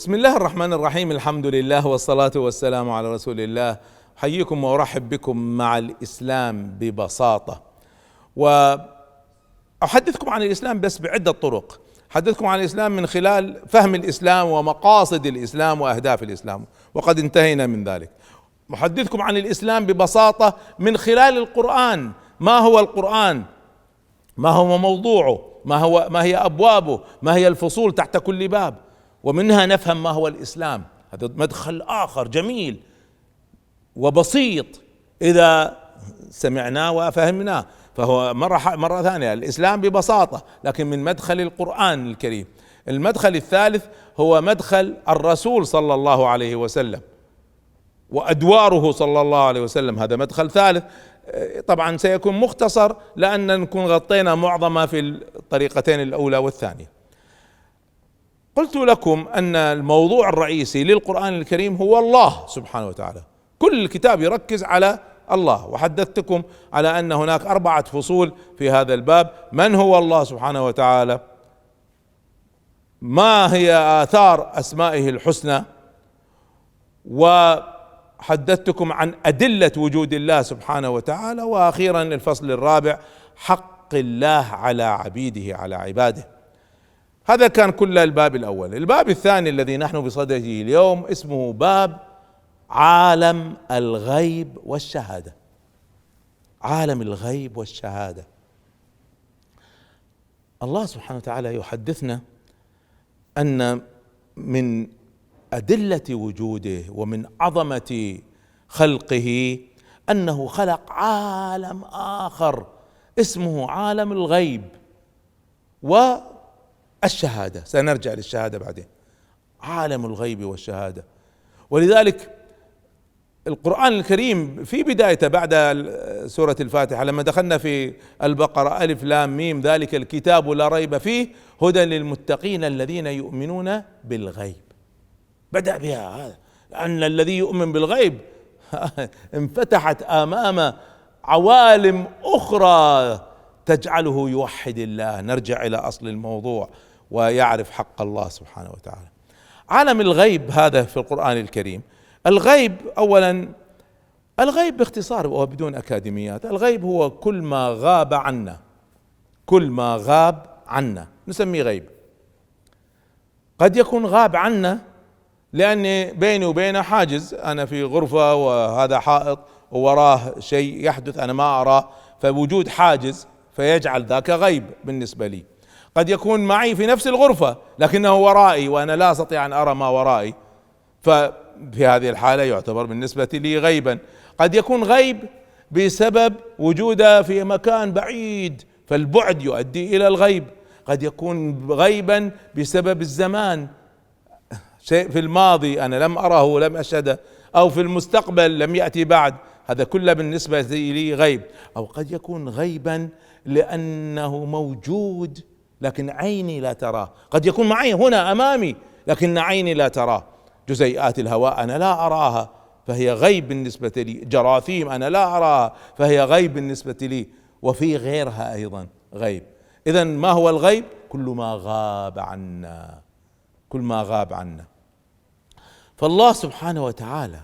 بسم الله الرحمن الرحيم. الحمد لله والصلاة والسلام على رسول الله. أحييكم وأرحب بكم مع الإسلام ببساطة، وأحدثكم عن الإسلام بس بعدة طرق. أحدثكم عن الإسلام من خلال فهم الإسلام ومقاصد الإسلام وأهداف الإسلام، وقد انتهينا من ذلك. أحدثكم عن الإسلام ببساطة من خلال القرآن. ما هو القرآن؟ ما هو موضوعه؟ ما هي أبوابه؟ ما هي الفصول تحت كل باب؟ ومنها نفهم ما هو الإسلام. هذا مدخل آخر جميل وبسيط إذا سمعناه وفهمناه، فهو مرة ثانية الإسلام ببساطة لكن من مدخل القرآن الكريم. المدخل الثالث هو مدخل الرسول صلى الله عليه وسلم وأدواره صلى الله عليه وسلم، هذا مدخل ثالث. طبعا سيكون مختصر لأن نكون غطينا معظمه في الطريقتين الأولى والثانية. قلت لكم أن الموضوع الرئيسي للقرآن الكريم هو الله سبحانه وتعالى، كل الكتاب يركز على الله، وحدثتكم على أن هناك 4 فصول في هذا الباب. من هو الله سبحانه وتعالى؟ ما هي آثار أسمائه الحسنى؟ وحدثتكم عن أدلة وجود الله سبحانه وتعالى. وأخيرا الفصل الرابع، حق الله على عبيده على عباده. هذا كان كل الباب الأول. الباب الثاني الذي نحن بصدده اليوم اسمه باب عالم الغيب والشهادة. عالم الغيب والشهادة. الله سبحانه وتعالى يحدثنا أن من أدلة وجوده ومن عظمة خلقه أنه خلق عالم آخر اسمه عالم الغيب والشهادة. سنرجع للشهادة بعدين. عالم الغيب والشهادة. ولذلك القرآن الكريم في بدايته بعد سورة الفاتحة لما دخلنا في البقرة ألف لام ميم ذلك الكتاب لا ريب فيه هدى للمتقين الذين يؤمنون بالغيب، بدأ بها هذا، لأن الذي يؤمن بالغيب انفتحت أمامه عوالم أخرى تجعله يوحد الله. نرجع إلى أصل الموضوع ويعرف حق الله سبحانه وتعالى. عالم الغيب هذا في القرآن الكريم. الغيب أولا، الغيب باختصار وبدون أكاديميات، الغيب هو كل ما غاب عنا، كل ما غاب عنا نسميه غيب. قد يكون غاب عنا لأن بيني وبينه حاجز، أنا في غرفة وهذا حائط ووراه شيء يحدث أنا ما أراه، فوجود حاجز فيجعل ذاك غيب بالنسبة لي. قد يكون معي في نفس الغرفة لكنه ورائي وأنا لا أستطيع أن أرى ما ورائي، ففي هذه الحالة يعتبر بالنسبة لي غيبا. قد يكون غيب بسبب وجوده في مكان بعيد فالبعد يؤدي إلى الغيب. قد يكون غيبا بسبب الزمان، شيء في الماضي أنا لم أره ولم أشهده، أو في المستقبل لم يأتي بعد، هذا كله بالنسبة لي غيب. أو قد يكون غيبا لأنه موجود لكن عيني لا تراه. قد يكون معي هنا أمامي لكن عيني لا تراه. جزيئات الهواء أنا لا أراها فهي غيب بالنسبة لي، جراثيم أنا لا أراها فهي غيب بالنسبة لي، وفي غيرها أيضا غيب. إذن ما هو الغيب؟ كل ما غاب عنا، كل ما غاب عنا. فالله سبحانه وتعالى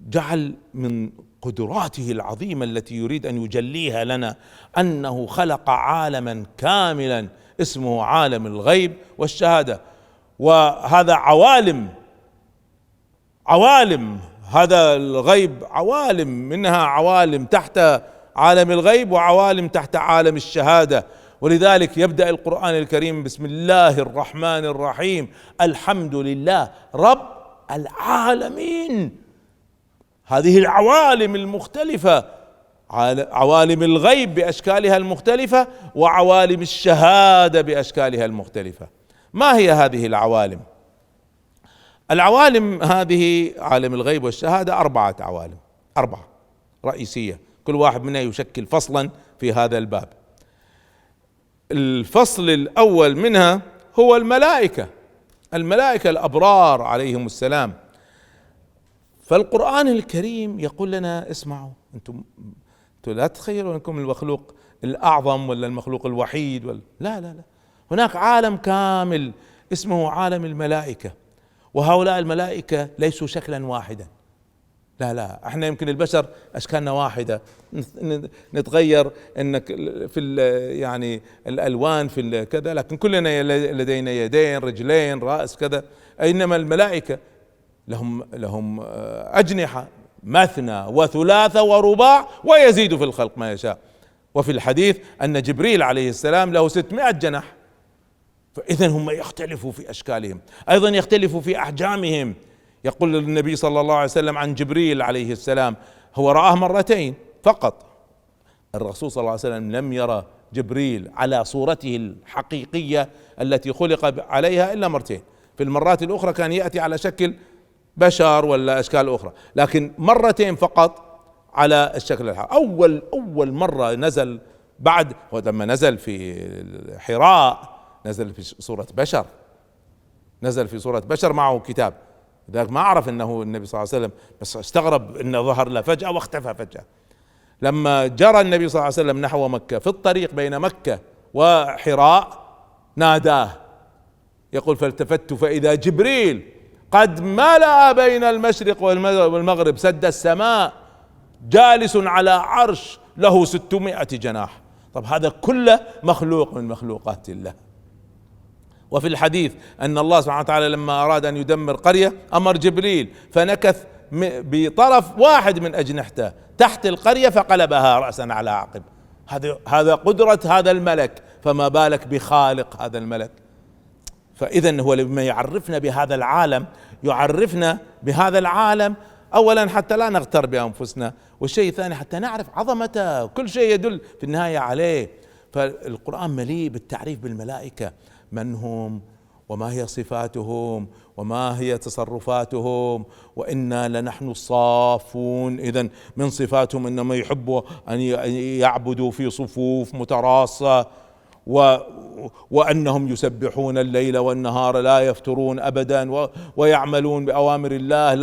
جعل من قدراته العظيمة التي يريد أن يجليها لنا أنه خلق عالما كاملا اسمه عالم الغيب والشهادة. وهذا عوالم هذا الغيب عوالم، منها عوالم تحت عالم الغيب وعوالم تحت عالم الشهادة. ولذلك يبدأ القرآن الكريم بسم الله الرحمن الرحيم الحمد لله رب العالمين. هذه العوالم المختلفة، عوالم الغيب بأشكالها المختلفة وعوالم الشهادة بأشكالها المختلفة. ما هي هذه العوالم؟ العوالم هذه عالم الغيب والشهادة 4 عوالم، 4 رئيسية، كل واحد منها يشكل فصلا في هذا الباب. الفصل الأول منها هو الملائكة، الملائكة الأبرار عليهم السلام. فالقرآن الكريم يقول لنا اسمعوا، انتم لا تتخيلوا انكم المخلوق الأعظم ولا المخلوق الوحيد لا لا لا، هناك عالم كامل اسمه عالم الملائكة. وهؤلاء الملائكة ليسوا شكلا واحدا، لا لا، احنا يمكن البشر اشكالنا واحده، نتغير انك في يعني الالوان في كذا، لكن كلنا لدينا يدين رجلين راس كذا. انما الملائكه لهم اجنحه مثنى وثلاث ورباع ويزيد في الخلق ما يشاء. وفي الحديث ان جبريل عليه السلام له 600 جناح. فاذا هم يختلفوا في اشكالهم، ايضا يختلفوا في احجامهم. يقول النبي صلى الله عليه وسلم عن جبريل عليه السلام هو رآه مرتين فقط، الرسول صلى الله عليه وسلم لم يرى جبريل على صورته الحقيقية التي خلق عليها إلا مرتين. في المرات الأخرى كان يأتي على شكل بشر ولا أشكال أخرى، لكن مرتين فقط على الشكل الحقيقي. أول مرة نزل بعد لما نزل في حراء نزل في صورة بشر، نزل في صورة بشر معه كتاب، ذاك ما عرف انه النبي صلى الله عليه وسلم، بس استغرب انه ظهر له فجأة واختفى فجأة. لما جرى النبي صلى الله عليه وسلم نحو مكة في الطريق بين مكة وحراء ناداه، يقول فالتفت فإذا جبريل قد ملأ بين المشرق والمغرب سد السماء جالس على عرش له 600 جناح. طب هذا كله مخلوق من مخلوقات الله. وفي الحديث ان الله سبحانه وتعالى لما اراد ان يدمر قرية امر جبريل فنكث بطرف واحد من اجنحته تحت القرية فقلبها رأسا على عقب. هذا قدرة هذا الملك، فما بالك بخالق هذا الملك. فاذا هو لما يعرفنا بهذا العالم يعرفنا بهذا العالم اولا حتى لا نغتر بانفسنا، والشيء الثاني حتى نعرف عظمته، كل شيء يدل في النهاية عليه. فالقرآن مليء بالتعريف بالملائكة، من هم وما هي صفاتهم وما هي تصرفاتهم، وإنا لنحن الصافون. إذن من صفاتهم إنما يحبوا أن يعبدوا في صفوف متراصة، وأنهم يسبحون الليل والنهار لا يفترون أبدا، ويعملون بأوامر الله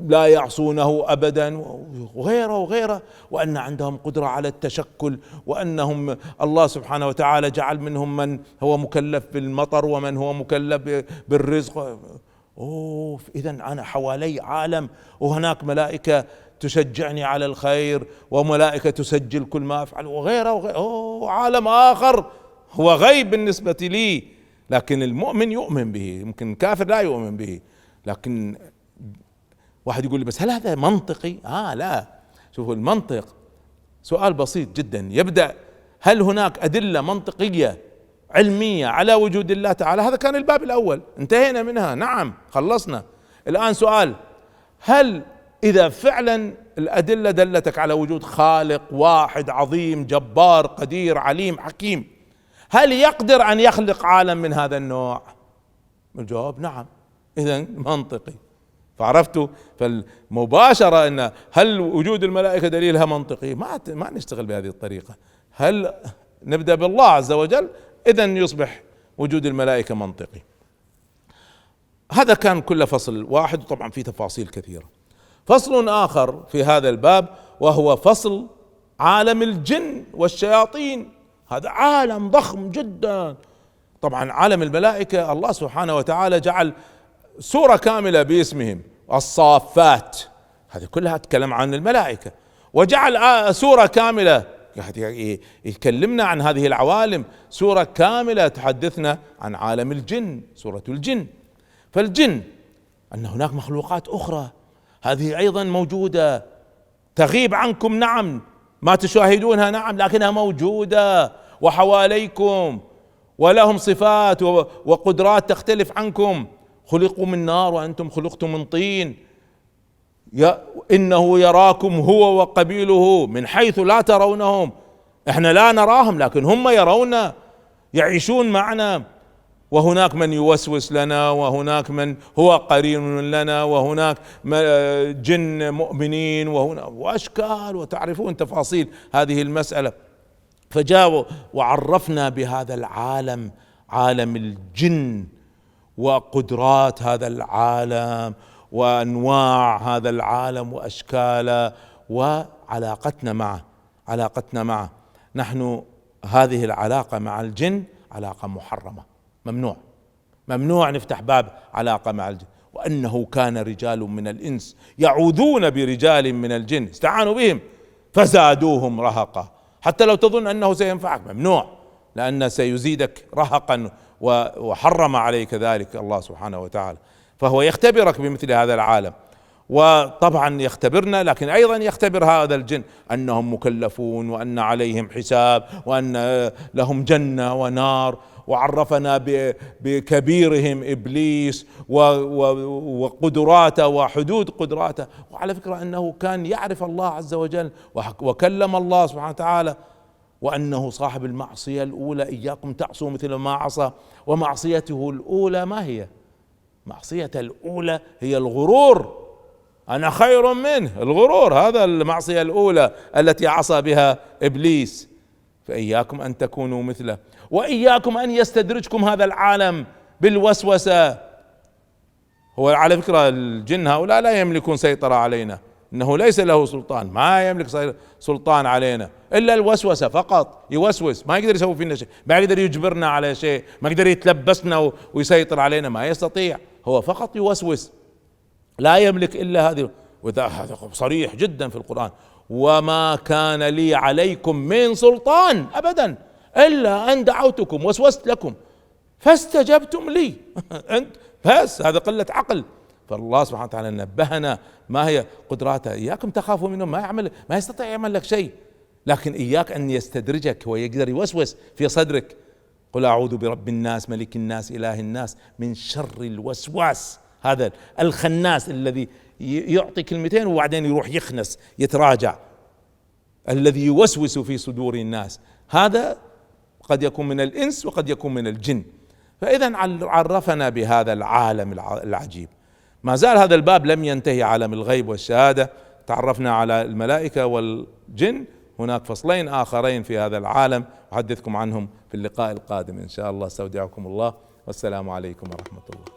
لا يعصونه أبدا، وغيره وغيره، وأن عندهم قدرة على التشكل، وأنهم الله سبحانه وتعالى جعل منهم من هو مكلف بالمطر ومن هو مكلف بالرزق. إذا أنا حوالي عالم، وهناك ملائكة تشجعني على الخير، وملائكة تسجل كل ما أفعل، وغيره وغيره. عالم آخر هو غيب بالنسبة لي، لكن المؤمن يؤمن به، يمكن الكافر لا يؤمن به. لكن واحد يقول لي بس هل هذا منطقي؟ لا، شوفوا المنطق سؤال بسيط جدا يبدأ هل هناك أدلة منطقية علمية على وجود الله تعالى؟ هذا كان الباب الأول، انتهينا منها، نعم خلصنا. الآن سؤال، هل إذا فعلا الأدلة دلتك على وجود خالق واحد عظيم جبار قدير عليم حكيم، هل يقدر أن يخلق عالم من هذا النوع؟ الجواب نعم. إذن منطقي. فعرفتوا؟ فالمباشرة أن هل وجود الملائكة دليلها منطقي؟ ما نشتغل بهذه الطريقة. هل نبدأ بالله عز وجل؟ إذن يصبح وجود الملائكة منطقي. هذا كان كل فصل واحد، وطبعا في تفاصيل كثيرة. فصل آخر في هذا الباب وهو فصل عالم الجن والشياطين. هذا عالم ضخم جدا. طبعا عالم الملائكة الله سبحانه وتعالى جعل سورة كاملة باسمهم، الصافات، هذه كلها تتكلم عن الملائكة، وجعل سورة كاملة يكلمنا عن هذه العوالم، سورة كاملة تحدثنا عن عالم الجن، سورة الجن. فالجن أن هناك مخلوقات أخرى هذه أيضا موجودة تغيب عنكم، نعم، ما تشاهدونها، نعم، لكنها موجودة وحواليكم، ولهم صفات وقدرات تختلف عنكم. خلقوا من نار وأنتم خلقتم من طين، إنه يراكم هو وقبيله من حيث لا ترونهم. احنا لا نراهم لكن هم يرونا، يعيشون معنا. وهناك من يوسوس لنا، وهناك من هو قرين لنا، وهناك جن مؤمنين، وأشكال، وتعرفون تفاصيل هذه المسألة. فجاء وعرفنا بهذا العالم، عالم الجن، وقدرات هذا العالم، وأنواع هذا العالم، وأشكاله، علاقتنا معه. نحن هذه العلاقة مع الجن علاقة محرمة، ممنوع نفتح باب علاقة مع الجن. وأنه كان رجال من الإنس يعوذون برجال من الجن استعانوا بهم فزادوهم رهقا. حتى لو تظن أنه سينفعك ممنوع، لأن سيزيدك رهقا، وحرم عليك ذلك الله سبحانه وتعالى. فهو يختبرك بمثل هذا العالم، وطبعا يختبرنا، لكن أيضا يختبر هذا الجن أنهم مكلفون، وأن عليهم حساب، وأن لهم جنة ونار، وعرفنا بكبيرهم إبليس وقدراته وحدود قدراته. وعلى فكرة أنه كان يعرف الله عز وجل وكلم الله سبحانه وتعالى، وأنه صاحب المعصية الأولى إياكم تعصوا مثل ما عصى. ومعصيته الأولى ما هي؟ معصية الأولى هي الغرور، أنا خير منه، الغرور، هذا المعصية الأولى التي عصى بها إبليس. فإياكم أن تكونوا مثله، وإياكم أن يستدرجكم هذا العالم بالوسوسة. هو على فكرة الجن هؤلاء لا يملكون سيطرة علينا، إنه ليس له سلطان، ما يملك سلطان علينا إلا الوسوسة فقط. يوسوس، ما يقدر يسوي فينا شيء، ما يقدر يجبرنا على شيء، ما يقدر يتلبسنا ويسيطر علينا، ما يستطيع، هو فقط يوسوس، لا يملك إلا هذه. وهذا صريح جدا في القرآن: وما كان لي عليكم من سلطان أبدا إلا أن دعوتكم وسوست لكم فاستجبتم لي. أنت بس هذا قلة عقل. فالله سبحانه وتعالى نبهنا ما هي قدراته. إياكم تخافوا منهم، ما يستطيع يعمل لك شيء، لكن إياك أن يستدرجك، هو يقدر يوسوس في صدرك. قل أعوذ برب الناس ملك الناس إله الناس من شر الوسواس، هذا الخناس الذي يعطي كلمتين وبعدين يروح يخنس يتراجع، الذي يوسوس في صدور الناس. هذا قد يكون من الإنس وقد يكون من الجن. فإذا عرفنا بهذا العالم العجيب. ما زال هذا الباب لم ينتهي، عالم الغيب والشهادة. تعرفنا على الملائكة والجن، هناك فصلين آخرين في هذا العالم أحدثكم عنهم في اللقاء القادم إن شاء الله. استودعكم الله، والسلام عليكم ورحمة الله.